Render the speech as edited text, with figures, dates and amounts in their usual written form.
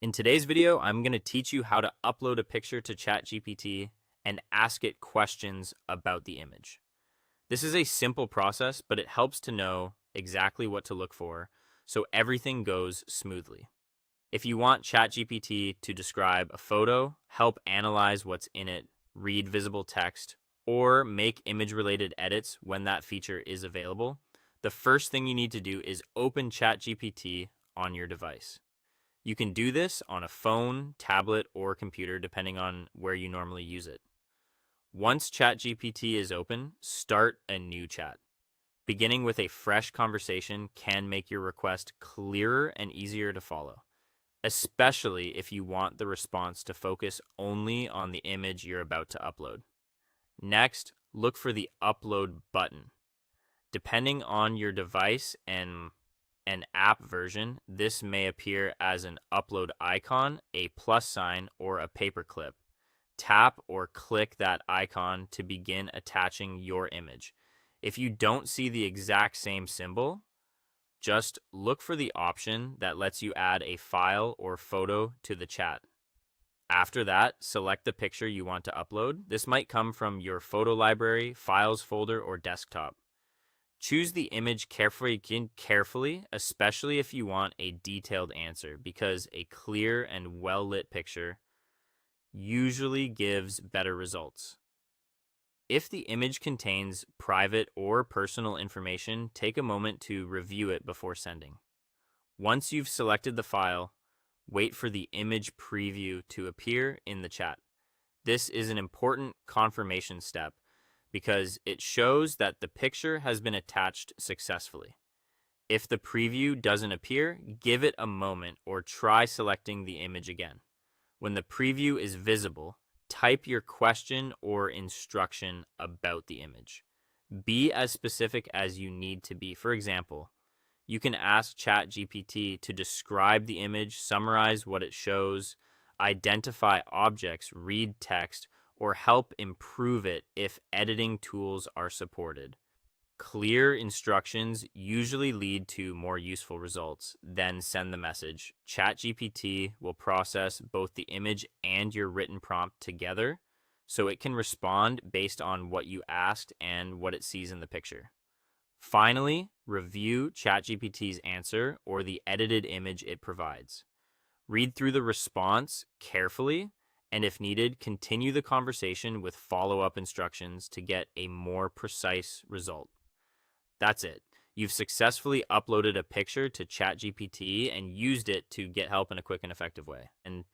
In today's video, I'm going to teach you how to upload a picture to ChatGPT and ask it questions about the image. This is a simple process, but it helps to know exactly what to look for so everything goes smoothly. If you want ChatGPT to describe a photo, help analyze what's in it, read visible text, or make image-related edits when that feature is available, the first thing you need to do is open ChatGPT on your device. You can do this on a phone, tablet, or computer, depending on where you normally use it. Once ChatGPT is open, start a new chat. Beginning with a fresh conversation can make your request clearer and easier to follow, especially if you want the response to focus only on the image you're about to upload. Next, look for the upload button. Depending on your device and an app version, this may appear as an upload icon, a plus sign, or a paperclip. Tap or click that icon to begin attaching your image. If you don't see the exact same symbol, just look for the option that lets you add a file or photo to the chat. After that, select the picture you want to upload. This might come from your photo library, files folder, or desktop. Choose the image carefully, especially if you want a detailed answer, because a clear and well-lit picture usually gives better results. If the image contains private or personal information, take a moment to review it before sending. Once you've selected the file, wait for the image preview to appear in the chat. This is an important confirmation step because it shows that the picture has been attached successfully. If the preview doesn't appear, give it a moment or try selecting the image again. When the preview is visible, type your question or instruction about the image. Be as specific as you need to be. For example, you can ask ChatGPT to describe the image, summarize what it shows, identify objects, read text, or help improve it if editing tools are supported. Clear instructions usually lead to more useful results. Then send the message. ChatGPT will process both the image and your written prompt together so it can respond based on what you asked and what it sees in the picture. Finally, review ChatGPT's answer or the edited image it provides. Read through the response carefully, and if needed, continue the conversation with follow-up instructions to get a more precise result. That's it. You've successfully uploaded a picture to ChatGPT and used it to get help in a quick and effective way. And